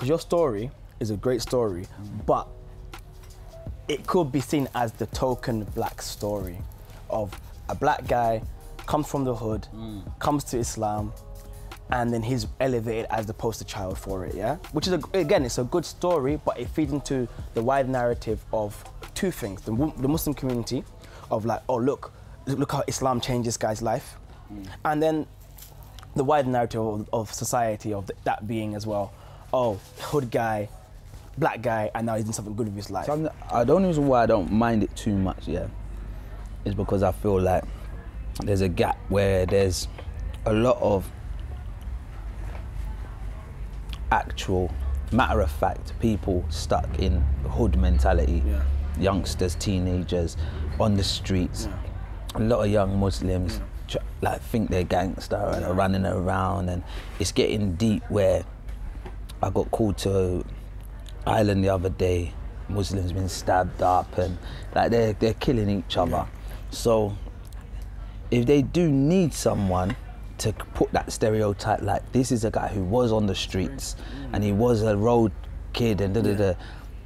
because your story is a great story, but it could be seen as the token black story of a black guy comes from the hood, comes to Islam, and then he's elevated as the poster child for it, yeah? Which is, again, it's a good story, but it feeds into the wide narrative of two things. The Muslim community of like, oh, look how Islam changed this guy's life. And then the wide narrative of society, of that being as well, oh, hood guy, black guy, and now he's doing something good with his life. So the only reason why I don't mind it too much, yeah, is because I feel like there's a gap where there's a lot of actual, matter of fact, people stuck in hood mentality. Yeah. Youngsters, teenagers, on the streets. Yeah. A lot of young Muslims like think they're gangster and are running around, and it's getting deep where I got called to Ireland the other day. Muslims been stabbed up and like they're killing each other. Yeah. So if they do need someone to put that stereotype, like this is a guy who was on the streets and he was a road kid and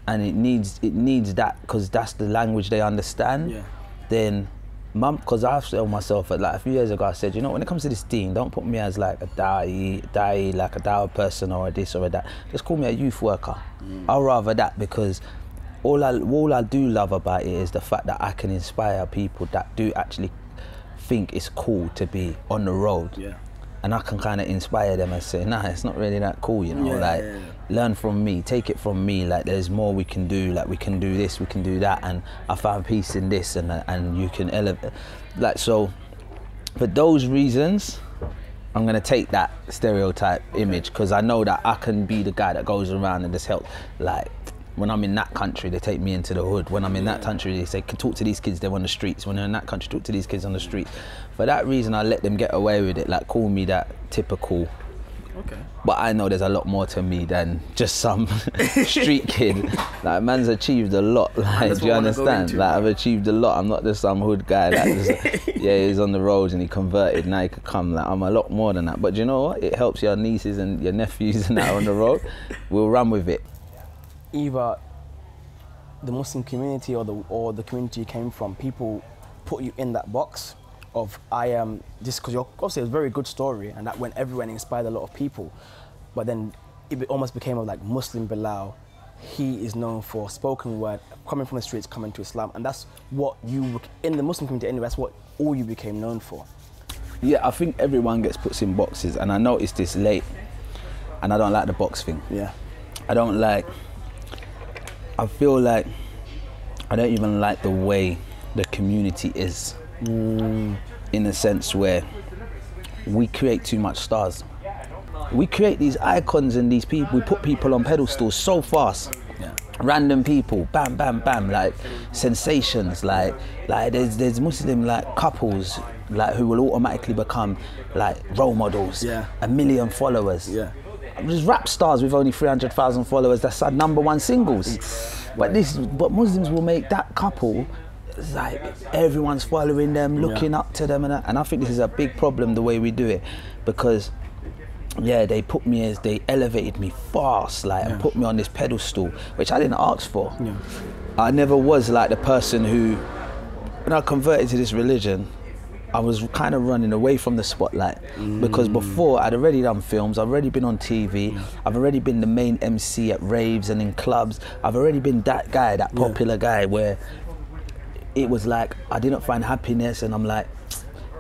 and it needs that because that's the language they understand, then because I've told myself like a few years ago, I said, you know, when it comes to this thing, don't put me as like a da'i, like a dawah person or a this or a that. Just call me a youth worker. I'll rather that, because all I do love about it is the fact that I can inspire people that do actually think it's cool to be on the road. Yeah. And I can kind of inspire them and say, nah, it's not really that cool, you know, learn from me, take it from me, like there's more we can do, like we can do this, we can do that, and I found peace in this, and you can elevate. Like, so, for those reasons, I'm gonna take that stereotype image, because I know that I can be the guy that goes around and just help, like, when I'm in that country, they take me into the hood. When I'm in that country, they say, talk to these kids, they're on the streets. When they're in that country, talk to these kids on the streets. For that reason, I let them get away with it, like call me that typical. Okay. But I know there's a lot more to me than just some street kid. Like, man's achieved a lot, like, do you understand? Like, I've achieved a lot. I'm not just some hood guy that just, he's on the roads and he converted, now he could come. Like, I'm a lot more than that. But you know what? It helps your nieces and your nephews and that on the road. We'll run with it. Either the Muslim community or the community you came from, people put you in that box of I am this, because you're obviously a very good story and that went everywhere and inspired a lot of people, but then it almost became like Muslim Belal. He is known for spoken word, coming from the streets, coming to Islam, and that's what you, in the Muslim community anyway, that's what all you became known for. Yeah, I think everyone gets put in boxes, and I noticed this late, and I don't like the box thing. Yeah. I feel like I don't even like the way the community is, in a sense where we create too much stars. We create these icons and these people, we put people on pedestals so fast. Yeah. Random people, bam, bam, bam, like sensations, like there's Muslim like couples like who will automatically become like role models, 1 million followers. Yeah. There's rap stars with only 300,000 followers that's our #1 singles. But Muslims will make that couple, it's like everyone's following them, looking up to them, and I think this is a big problem the way we do it, because they put me as, they elevated me fast, like, and put me on this pedestal, which I didn't ask for. Yeah. I never was like the person who, when I converted to this religion, I was kind of running away from the spotlight, because before I'd already done films, I've already been on TV, I've already been the main MC at raves and in clubs, I've already been that guy, that popular guy where it was like, I didn't find happiness and I'm like,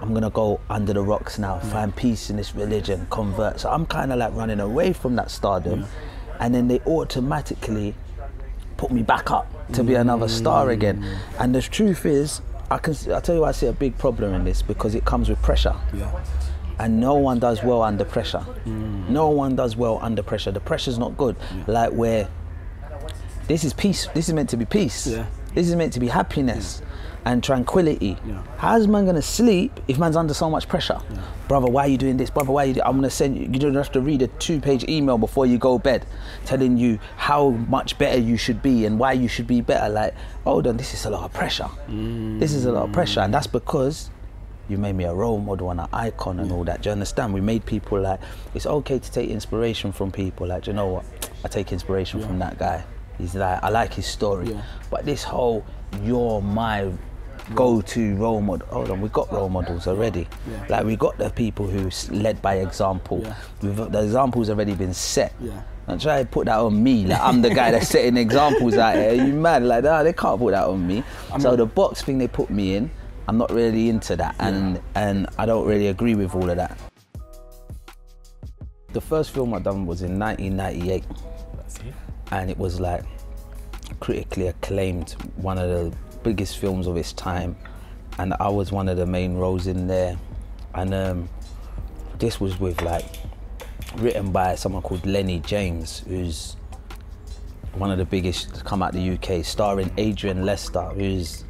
I'm gonna go under the rocks now, find peace in this religion, convert. So I'm kind of like running away from that stardom, and then they automatically put me back up to be another star again. And the truth is, I'll tell you why I see a big problem in this, because it comes with pressure. Yeah. And no one does well under pressure. No one does well under pressure. The pressure's not good. Like, where this is peace, this is meant to be peace. Yeah. This is meant to be happiness and tranquility. Yeah. How's man gonna sleep if man's under so much pressure? Yeah. Brother, why are you doing this? Brother, why are you I'm gonna send you, you don't have to read a 2-page email before you go to bed telling you how much better you should be and why you should be better. Like, hold on, this is a lot of pressure. This is a lot of pressure, and that's because you made me a role model and an icon and all that. Do you understand? We made people like, it's okay to take inspiration from people. Like, do you know what? I take inspiration from that guy. He's like, I like his story. But this whole, you're my go-to role model. Hold on, we've got role models already. Like, we got the people who led by example. The example's already been set. Don't try to put that on me. Like, I'm the guy that's setting examples out here. You mad? Like, nah, they can't put that on me. So the box thing they put me in, I'm not really into that, and I don't really agree with all of that. The first film I done was in 1998, and it was like critically acclaimed, one of the biggest films of its time, and I was one of the main roles in there. And this was with like written by someone called Lenny James, who's one of the biggest to come out the UK, starring Adrian Lester, who's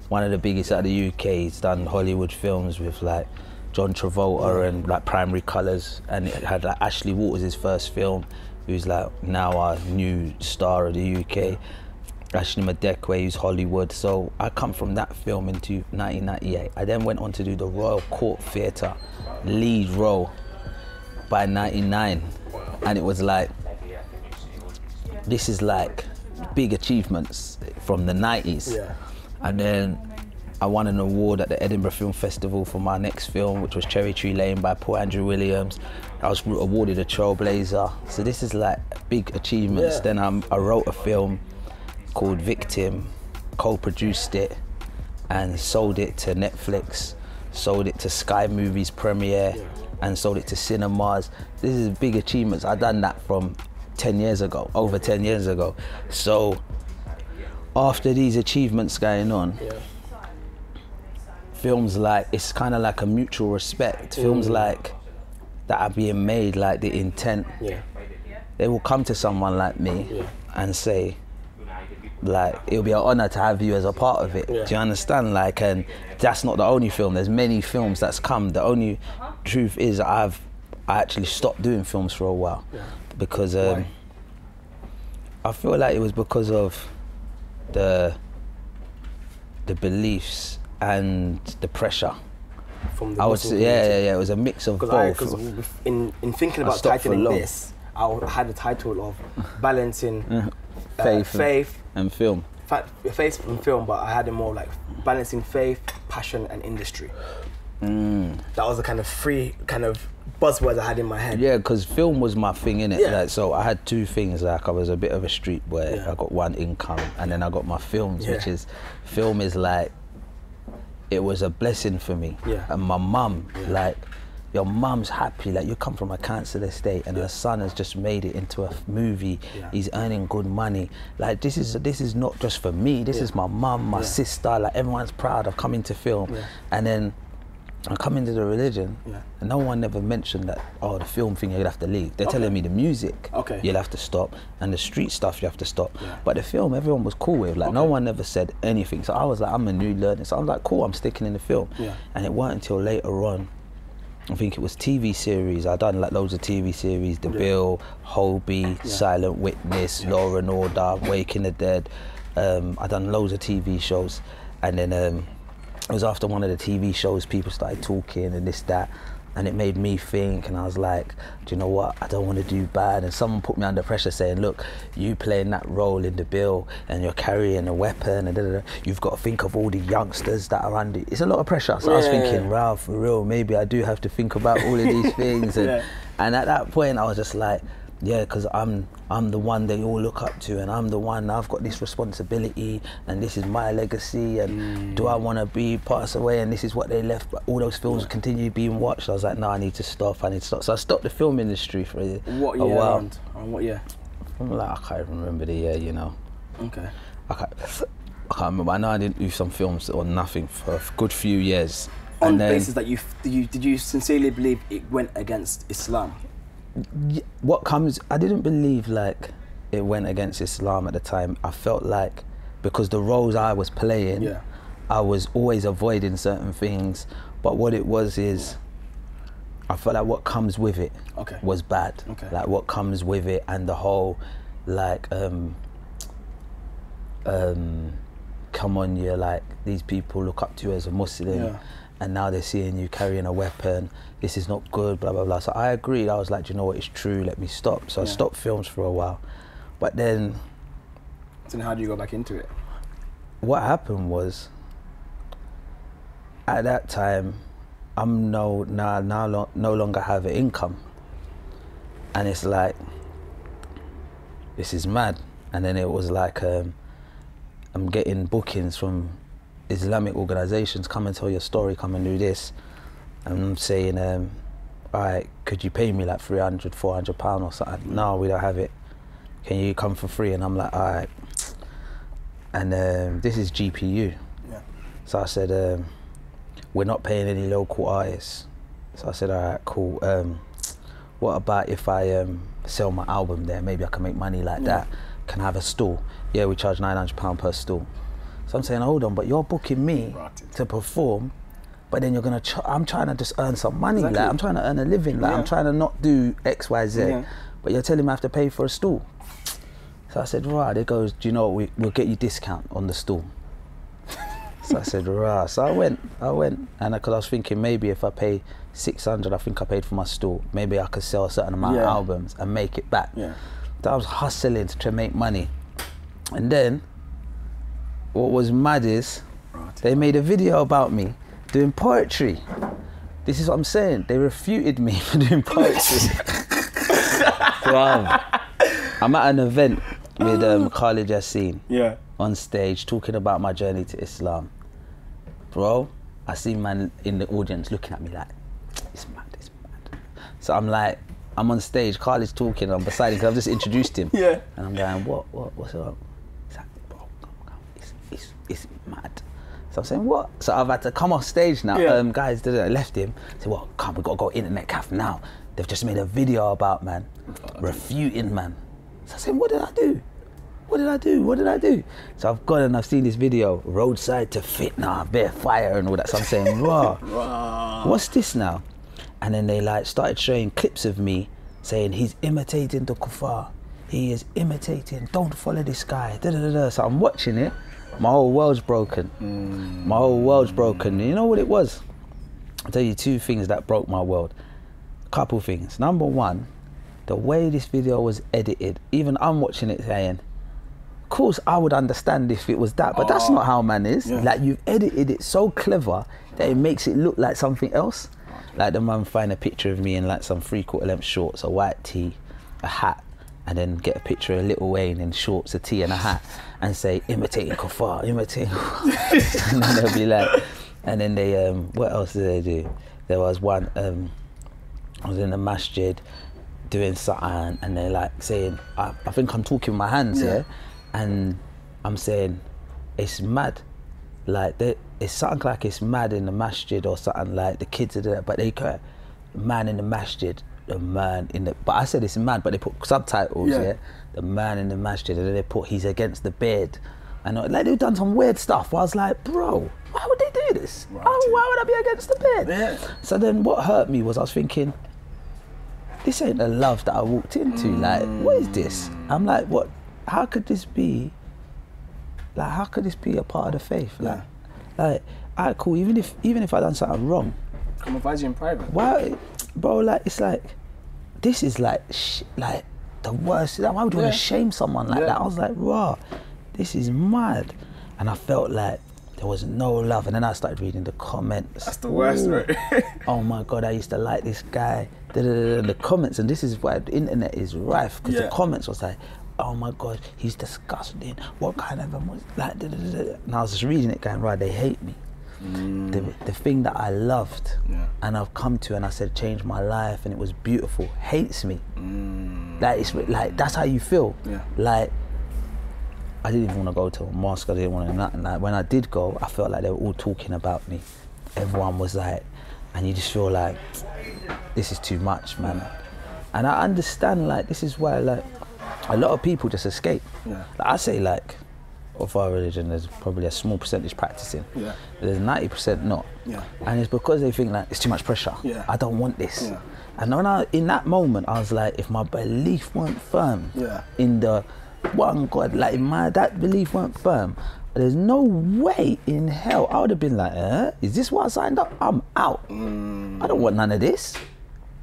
one of the biggest out of the UK. He's done Hollywood films with like John Travolta and like Primary Colours, and it had like Ashley Walters' his first film, who's like now our new star of the UK. Ashley Madekwe, who's Hollywood. So I come from that film into 1998. I then went on to do the Royal Court Theatre lead role by 99, and it was like, this is like big achievements from the 90s. And then I won an award at the Edinburgh Film Festival for my next film, which was Cherry Tree Lane by Paul Andrew Williams. I was awarded a Trailblazer. So this is like big achievements. Then I wrote a film called Victim, co-produced it and sold it to Netflix, sold it to Sky Movies Premiere, and sold it to cinemas. This is big achievements. I done that from 10 years ago, over 10 years ago. So after these achievements going on, films like, it's kind of like a mutual respect. Films like that are being made, like The Intent, they will come to someone like me and say, like, it'll be an honor to have you as a part of it. Do you understand? Like, and that's not the only film. There's many films that's come. The only truth is I actually stopped doing films for a while because I feel like it was because of the beliefs and the pressure. From the it was a mix of both. Because in thinking about titling this, I had the title of balancing faith and film. Faith and film, but I had it more like balancing faith, passion, and industry. That was the kind of three kind of buzzwords I had in my head. Yeah, because film was my thing, innit? Like, so I had two things. Like, I was a bit of a street boy. I got one income, and then I got my films, which is, film is like, it was a blessing for me. And my mum, like, your mum's happy, like, you come from a council estate and her son has just made it into a movie. He's earning good money. Like, this is not just for me, this is my mum, my sister, like, everyone's proud of coming to film. And then I come into the religion and no one ever mentioned that, oh, the film thing you'll have to leave. They're telling me the music you'll have to stop, and the street stuff you have to stop. But the film, everyone was cool with. Like, no one ever said anything. So I was like, I'm a new learner. So I was like, cool, I'm sticking in the film. And it wasn't until later on, I think it was TV series. I done like loads of TV series, The Bill, Hobie, Silent Witness, Law and Order, Waking the Dead. I done loads of TV shows, and then it was after one of the TV shows people started talking and this, that, and it made me think, and I was like, do you know what, I don't want to do bad. And someone put me under pressure saying, look, you playing that role in The Bill and you're carrying a weapon and you've got to think of all the youngsters that are under. It's a lot of pressure. So I was thinking, wow, for real, maybe I do have to think about all of these things. And at that point I was just like, yeah, because I'm the one they all look up to, and I'm the one, I've got this responsibility, and this is my legacy, and do I want to be passed away, and this is what they left, but all those films continue being watched. I was like, no, I need to stop. So I stopped the film industry for a while. What year? Like, I can't even remember the year, you know. Okay. I can't remember. I know I didn't do some films or nothing for a good few years. On the basis that did you sincerely believe it went against Islam? I didn't believe like it went against Islam at the time. I felt like because the roles I was playing, I was always avoiding certain things, but what it was is I felt like what comes with it was bad. Like what comes with it, and the whole like come on, you're like, these people look up to you as a Muslim, and now they're seeing you carrying a weapon, this is not good, blah, blah, blah. So I agreed. I was like, do you know what, it's true, let me stop. So I stopped films for a while. But then, So then how do you go back into it? what happened was, at that time, I'm no longer have an income, and it's like, this is mad. And then it was like, I'm getting bookings from Islamic organizations, come and tell your story, come and do this. And I'm saying, all right, could you pay me like 300, 400 pounds or something? No, we don't have it. Can you come for free? And I'm like, all right. And this is GPU. Yeah. So I said, we're not paying any local artists. So I said, all right, cool. What about if I sell my album there? Maybe I can make money like that. Can I have a stall? Yeah, we charge £900 per stall. So I'm saying, hold on, but you're booking me to perform, but then you're gonna, I'm trying to just earn some money. Exactly. Like, I'm trying to earn a living. Like, I'm trying to not do X, Y, Z, but you're telling me I have to pay for a stall. So I said, right. It goes, do you know what, we'll get you discount on the stall. So I said, right. So I went, and because I was thinking maybe if I pay 600, I think I paid for my stall, maybe I could sell a certain amount of albums and make it back. Yeah. So I was hustling to try make money. And then, what was mad is, they made a video about me doing poetry. This is what I'm saying. They refuted me for doing poetry. Bro, I'm at an event with Khalid Yassine on stage talking about my journey to Islam. Bro, I see man in the audience looking at me like, it's mad, it's mad. So I'm like, I'm on stage, Khalid's talking, I'm beside him because I've just introduced him. And I'm going, what's up? He's like, bro, come, it's mad. So I'm saying, what? So I've had to come off stage now. Guys, I left him. I said, well, come, we got to go internet cafe now. They've just made a video about, man, refuting, man. So I said, what did I do? What did I do? What did I do? So I've gone and I've seen this video, roadside to fitna, bare fire and all that. So I'm saying, wow, what's this now? And then they like started showing clips of me saying, he's imitating the kuffar. He is imitating, don't follow this guy. Da, da, da, da. So I'm watching it, my whole world's broken. My whole world's broken. You know what it was? I'll tell you two things that broke my world. Couple things. Number one, the way this video was edited, even I'm watching it saying, of course I would understand if it was that, but that's not how man is. Like, you've edited it so clever that it makes it look like something else. Like the man find a picture of me in like some 3/4 length shorts, a white tee, a hat, and then get a picture of Lil Wayne in shorts, a tee and a hat, and say, imitating kuffar, imitating kuffar. And then they'll be like, and then they, what else did they do? There was one, I was in the masjid doing something, and they're like saying, I think I'm talking with my hands, and I'm saying, it's mad. Like, it's something like it's mad in the masjid or something, like the kids are there, but they go, man in the masjid, the man in the, but I said it's mad, but they put subtitles, the man in the masjid, and then they put, he's against the bed. And like, they've done some weird stuff where I was like, bro, why would they do this? Why would I be against the bed? So then what hurt me was I was thinking, this ain't the love that I walked into. Like, what is this? I'm like, what? How could this be? Like, how could this be a part of the faith? Like, alright, cool. Even if I done something wrong, come advise you in private. Why, bro? Like, it's like, this is like the worst. Like, why would you want to shame someone like that? I was like, raw, this is mad, and I felt like there was no love. And then I started reading the comments. That's the worst, right? Oh my God, I used to like this guy. The comments, and this is why the internet is rife, because the comments was like, oh my God, he's disgusting. What kind of a, like, and I was just reading it going, right, they hate me. The thing that I loved, and I've come to, and I said, changed my life, and it was beautiful, hates me. Like, it's like, that's how you feel. Like, I didn't even want to go to a mosque, I didn't want to nothing. Like, when I did go, I felt like they were all talking about me. Everyone was like, and you just feel like, this is too much, man. And I understand, like, this is why, like, a lot of people just escape. Like, I say, like, of our religion, there's probably a small percentage practicing. There's 90% not. And it's because they think, like, it's too much pressure. I don't want this. And when in that moment, I was like, if my belief weren't firm in the one God, like, if that belief weren't firm, there's no way in hell I would have been like, is this what I signed up? I'm out. I don't want none of this.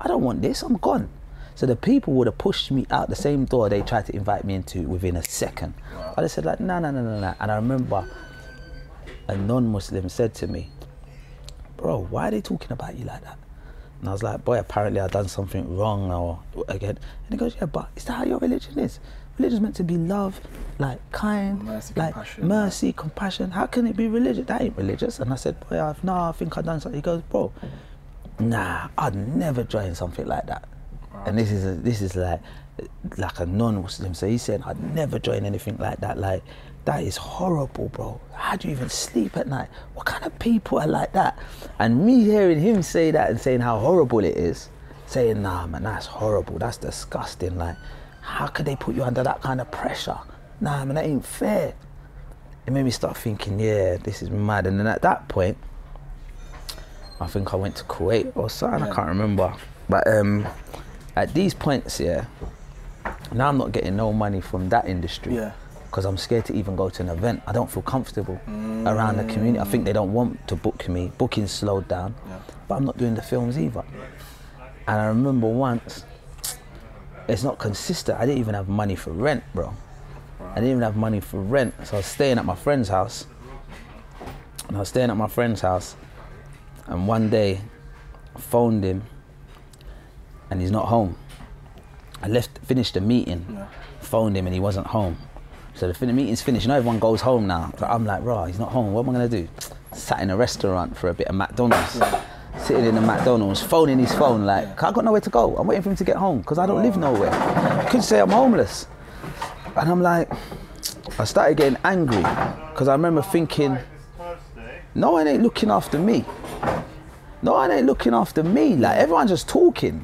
I don't want this, I'm gone. So the people would have pushed me out the same door they tried to invite me into within a second. Wow. I just said like, no. And I remember a non-Muslim said to me, bro, why are they talking about you like that? And I was like, boy, apparently I've done something wrong or again. And he goes, yeah, but is that how your religion is? Religion's meant to be love, like kind, mercy, like compassion. mercy, compassion. How can it be religious? That ain't religious. And I said, boy, I think I've done something. He goes, bro, nah, I'd never join something like that. Right. And this is like a non-Muslim. So he said, I'd never join anything like that. Like, that is horrible, bro. How do you even sleep at night? What kind of people are like that? And me hearing him say that and saying how horrible it is, saying, nah, man, that's horrible. That's disgusting. Like, how could they put you under that kind of pressure? Nah, man, that ain't fair. It made me start thinking, yeah, this is mad. And then at that point, I think I went to Kuwait or something, I can't remember. But at these points, yeah, now I'm not getting no money from that industry. Yeah. Because I'm scared to even go to an event. I don't feel comfortable around the community. I think they don't want to book me. Booking's slowed down, but I'm not doing the films either. And I remember once, it's not consistent. I didn't even have money for rent, bro. I didn't even have money for rent. So I was staying at my friend's house. And one day, I phoned him and he's not home. I finished the meeting, phoned him and he wasn't home. So the meeting's finished, you know, everyone goes home now. But I'm like, rah, he's not home, what am I gonna do? Sat in a restaurant for a bit of McDonald's. Sitting in the McDonald's, phoning his phone, like, I got nowhere to go. I'm waiting for him to get home, because I don't live nowhere. You could say I'm homeless. And I'm like, I started getting angry, because I remember thinking, no one ain't looking after me. No one ain't looking after me. Like, everyone's just talking.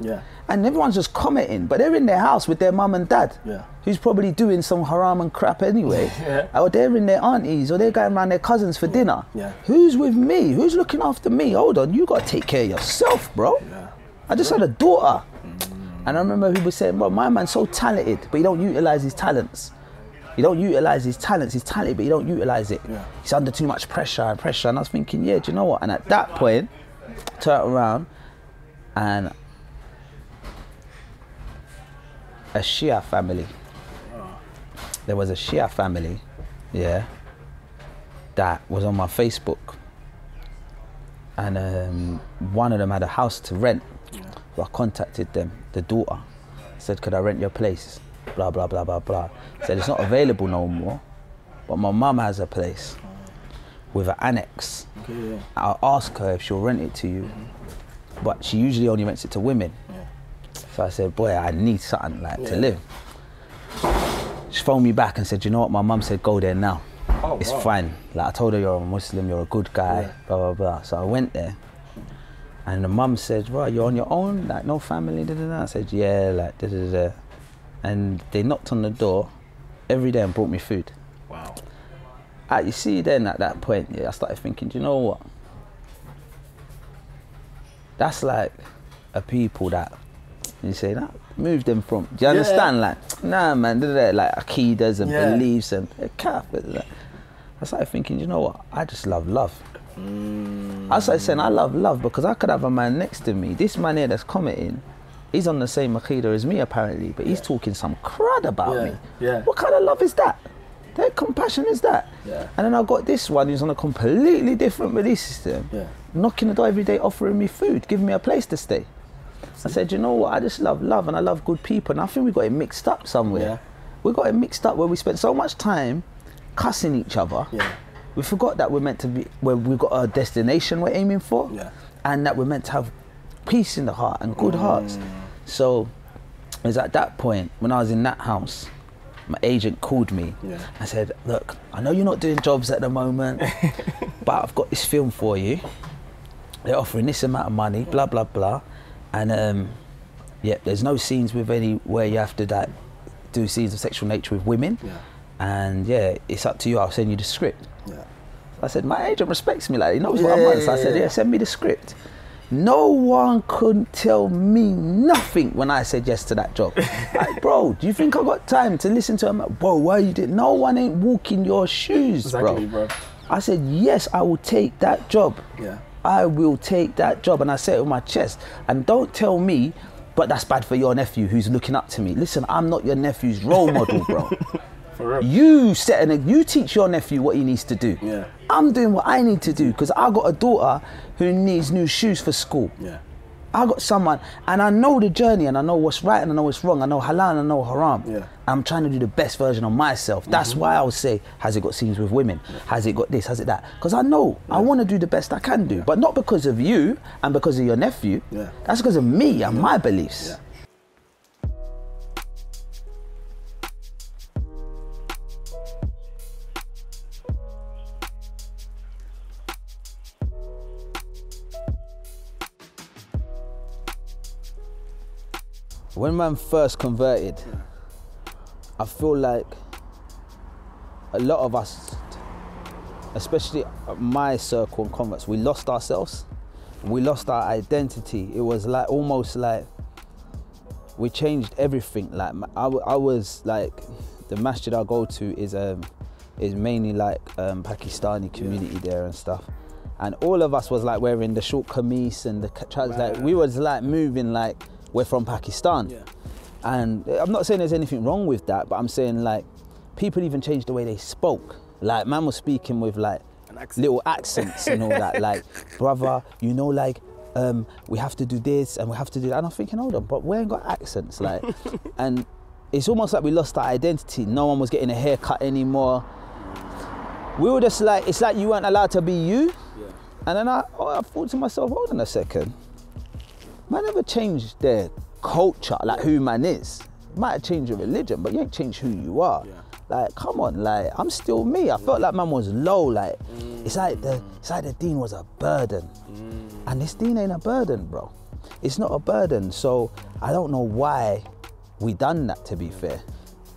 And everyone's just commenting, but they're in their house with their mum and dad, who's probably doing some haram and crap anyway. Or they're in their aunties, or they're going around their cousins for dinner. Who's with me? Who's looking after me? Hold on, you gotta take care of yourself, bro. I just had a daughter. And I remember people saying, bro, my man's so talented, but he don't utilize his talents. He don't utilize his talents. He's talented, but he don't utilize it. He's under too much pressure. And I was thinking, yeah, do you know what? And at that point, I turned around and a Shia family. There was a Shia family, that was on my Facebook. And one of them had a house to rent. So I contacted them, the daughter. Said, could I rent your place? Blah, blah, blah, blah, blah. Said, it's not available no more, but my mum has a place with an annex. I'll ask her if she'll rent it to you, but she usually only rents it to women. So I said, boy, I need something like to live. She phoned me back and said, you know what, my mum said, go there now. It's fine. Like, I told her, you're a Muslim, you're a good guy, blah, blah, blah. So I went there and the mum said, right, you're on your own, like no family, da, da, da. I said, yeah, like da, da, da. And they knocked on the door every day and brought me food. Wow. You see then at that point, I started thinking, do you know what? That's like a people that, you say that, move them from, do you understand? Like, nah man, like Aqidas and beliefs and Kafir. I started thinking, you know what, I just love love. I started saying I love love because I could have a man next to me. This man here that's commenting, he's on the same Aqidah as me apparently, but he's talking some crud about me. What kind of love is that? What compassion is that? And then I've got this one who's on a completely different belief system, knocking the door every day, offering me food, giving me a place to stay. I said, you know what, I just love love and I love good people, and I think we got it mixed up somewhere. We got it mixed up where we spent so much time cussing each other. We forgot that we're meant to be, where we've got a destination we're aiming for, and that we're meant to have peace in the heart and good hearts. So it was at that point, when I was in that house, my agent called me and said, look, I know you're not doing jobs at the moment, but I've got this film for you. They're offering this amount of money, blah, blah, blah. And there's no scenes with where you have to do scenes of sexual nature with women. And it's up to you, I'll send you the script. I said, my agent respects me, like, he knows what I want. So I said, send me the script. No one could tell me nothing when I said yes to that job. Like, bro, do you think I got time to listen to him? Bro, why you did? No one ain't walking your shoes, bro. I said, yes, I will take that job. I will take that job. And I said it with my chest. And don't tell me but that's bad for your nephew who's looking up to me. Listen, I'm not your nephew's role model, bro. For real. You teach your nephew what he needs to do. Yeah. I'm doing what I need to do because I got a daughter who needs new shoes for school. Yeah. I got someone, and I know the journey, and I know what's right, and I know what's wrong. I know halal, and I know haram. Yeah. I'm trying to do the best version of myself. That's why I would say, has it got scenes with women? Yeah. Has it got this? Has it that? Because I know I want to do the best I can do, but not because of you and because of your nephew. Yeah. That's because of me and my beliefs. Yeah. When man first converted, I feel like a lot of us, especially my circle and converts, we lost ourselves. We lost our identity. It was like almost like we changed everything. Like I was like, the masjid I go to is mainly like Pakistani community there and stuff. And all of us was like wearing the short kameez and the trousers. Like we was like moving like we're from Pakistan. Yeah. And I'm not saying there's anything wrong with that, but I'm saying like people even changed the way they spoke. Like man was speaking with like little accents and all that. Like, brother, you know, like we have to do this and we have to do that. And I'm thinking, hold on, but we ain't got accents. Like, and it's almost like we lost our identity. No one was getting a haircut anymore. We were just like, it's like you weren't allowed to be you. Yeah. And then I thought to myself, hold on a second. Man never changed their culture, like who man is. Might have changed your religion, but you ain't changed who you are. Yeah. Like, come on, like I'm still me. I felt like man was low. Like it's like the deen was a burden, and this deen ain't a burden, bro. It's not a burden. So I don't know why we done that. To be fair,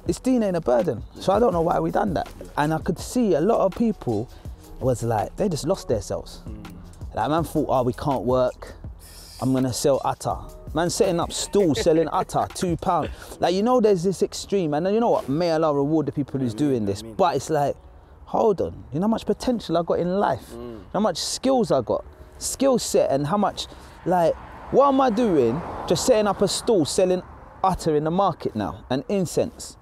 this deen ain't a burden. So I don't know why we done that. And I could see a lot of people was like they just lost themselves. Like man thought, oh, we can't work. I'm gonna sell atta. Man setting up stools, selling atta, £2. Like, you know, there's this extreme, and you know what, may Allah reward the people who's doing this, but it's like, hold on, you know how much potential I got in life, how much skills I got, skill set, and how much, like, what am I doing just setting up a stall, selling atta in the market now, and incense?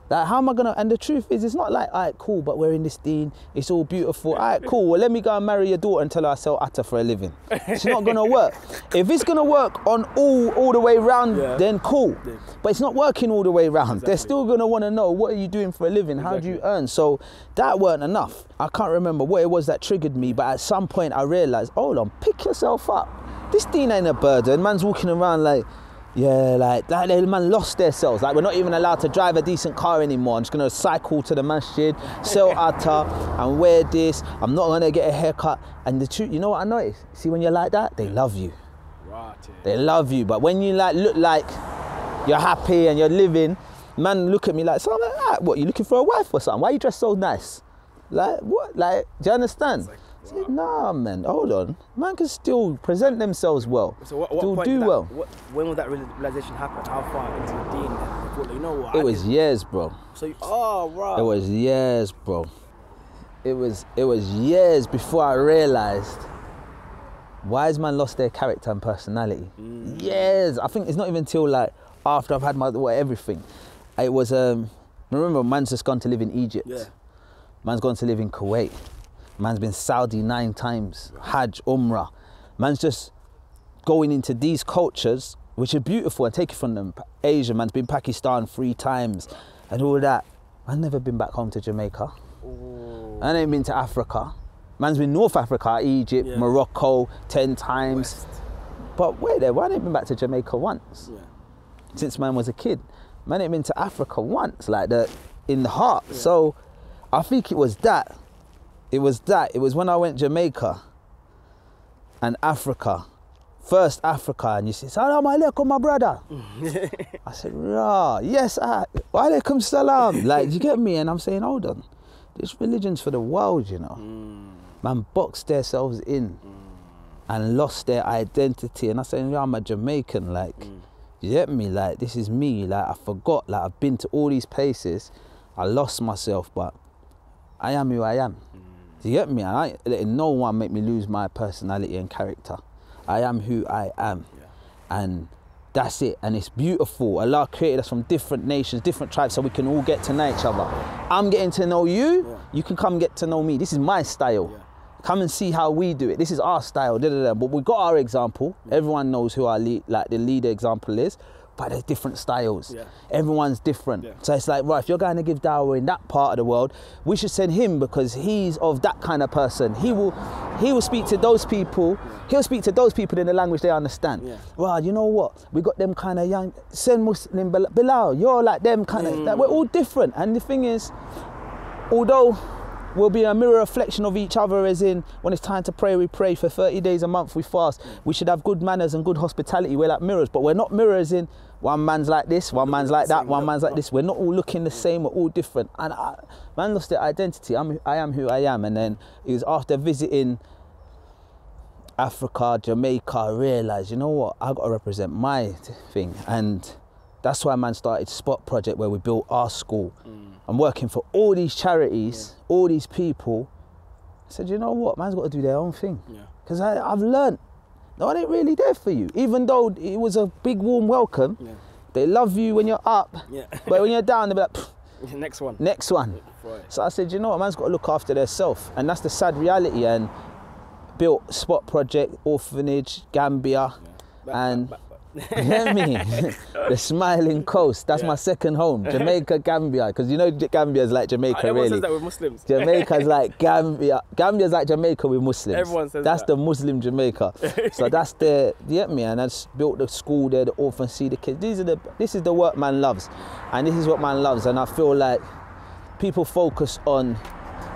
Like, how am I gonna, and the truth is, it's not like, all right, cool, but we're in this deen, it's all beautiful, all right, cool, well, let me go and marry your daughter and tell her I sell atta for a living. It's not gonna work. If it's gonna work on all the way around, then cool. Yeah. But it's not working all the way around. Exactly. They're still gonna wanna know, what are you doing for a living? How do you earn? So that weren't enough. I can't remember what it was that triggered me, but at some point I realized, hold on, pick yourself up. This deen ain't a burden. Man's walking around like, yeah, like they man lost themselves. Like, we're not even allowed to drive a decent car anymore. I'm just gonna cycle to the masjid, sell atta, and wear this. I'm not gonna get a haircut. And the truth, you know what I noticed? See, when you're like that, they love you. Right. They love you. But when you like look like you're happy and you're living, man look at me like, so I'm like, ah, what, you looking for a wife or something? Why you dressed so nice? Like, what? Like, do you understand? Wow. Nah, man, hold on. Man can still present themselves well. So what point do well. When will that realization happen? How far into the deen then? Thought, you know what? It was years, bro. So, oh, right. It was years, bro. It was years before I realized wise man lost their character and personality. Years. I think it's not even till like after I've had my everything. It was remember, man's just gone to live in Egypt. Yeah. Man's gone to live in Kuwait. Man's been Saudi 9 times, Hajj, Umrah. Man's just going into these cultures, which are beautiful, and taking from them. Asia, man's been Pakistan 3 times, and all that. Man's never been back home to Jamaica. Ooh. Man ain't been to Africa. Man's been North Africa, Egypt, Morocco 10 times. West. But wait there, man ain't been back to Jamaica once. Yeah. Since man was a kid. Man ain't been to Africa once, like in the heart. Yeah. So I think it was that. It was when I went Jamaica and Africa. First Africa, and you say, Salam alaikum, my brother. I said, rah, yes, wa alaikum salam. Like, you get me? And I'm saying, hold on. This religion's for the world, you know. Man boxed themselves in and lost their identity. And I said, yeah, I'm a Jamaican, like, you get me? Like, this is me. Like, I forgot, like, I've been to all these places. I lost myself, but I am who I am. Do you get me? I ain't letting no one make me lose my personality and character. I am who I am. Yeah. And That's it, and it's beautiful. Allah created us from different nations, different tribes, so we can all get to know each other. I'm getting to know you, you can come get to know me. This is my style. Come and see how we do it. This is our style, But we've got our example. Everyone knows who our the leader example is, but there's different styles. Everyone's different. So it's like, right, if you're going to give dawah in that part of the world, we should send him because he's of that kind of person. He will speak to those people. He'll speak to those people in the language they understand. Well, you know what? We got them kind of young, send Muslim Belal, you're like them kind of, like, we're all different. And the thing is, although we'll be a mirror reflection of each other, as in when it's time to pray, we pray. For 30 days a month, we fast. We should have good manners and good hospitality. We're like mirrors, but we're not mirrors in one man's like this, one man's like that, one man's like this. We're not all looking the same, we're all different. And man lost their identity. I am who I am. And then it was after visiting Africa, Jamaica, I realised, you know what, I got to represent my thing. And that's why man started Spot Project, where we built our school. I'm working for all these charities, all these people. I said, you know what, man's got to do their own thing. Because I've learned, no one ain't really there for you. Even though it was a big warm welcome, they love you when you're up, but when you're down, they'll be like, next one. Next one. So I said, you know what, man's got to look after themselves. And that's the sad reality. And built Spot Project, Orphanage, Gambia, and you hear me? The Smiling Coast. That's my second home. Jamaica, Gambia. Because you know Gambia is like Jamaica, Everyone really. says that with Muslims. Jamaica's like Gambia. Gambia's like Jamaica with Muslims. Everyone says that's that. the Muslim Jamaica. So that's the, you get me? And I just built the school there, the orphan, see the kids. This is the work man loves. And this is what man loves. And I feel like people focus on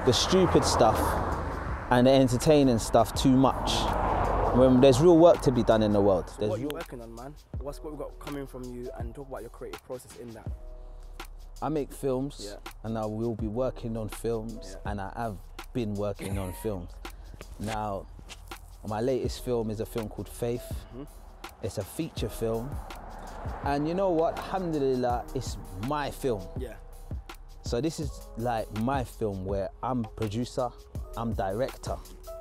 the stupid stuff and the entertaining stuff too much, when there's real work to be done in the world. So what are you working on, man? What's what we've got coming from you, and talk about your creative process in that. I make films, and I will be working on films, and I have been working on films. Now, my latest film is a film called Faith. It's a feature film, and you know what? Alhamdulillah, it's my film. So this is like my film where I'm producer, I'm director.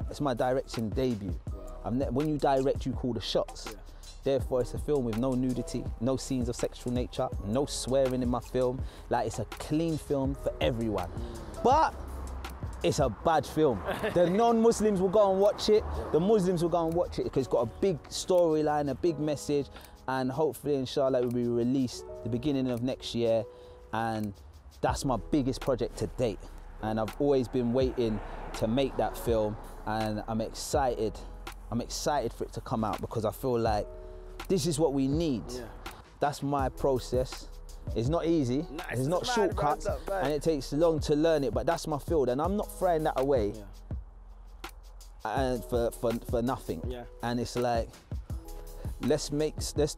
It's my directing debut. When you direct, you call the shots. Therefore, it's a film with no nudity, no scenes of sexual nature, no swearing in my film. Like, it's a clean film for everyone. But it's a bad film. The non-Muslims will go and watch it. The Muslims will go and watch it because it's got a big storyline, a big message, and hopefully, inshallah, it will be released the beginning of next year. And that's my biggest project to date. And I've always been waiting to make that film, and I'm excited. I'm excited for it to come out because I feel like this is what we need. That's my process. It's not easy, it's not shortcuts, and it takes long to learn it, but that's my field, and I'm not throwing that away and for nothing. And it's like, let's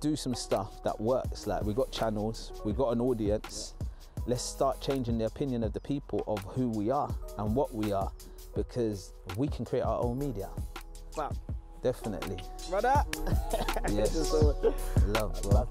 do some stuff that works. Like, we got channels, we got an audience. Let's start changing the opinion of the people of who we are and what we are, because we can create our own media. Wow. Definitely. Brother. Yes. Love, bro.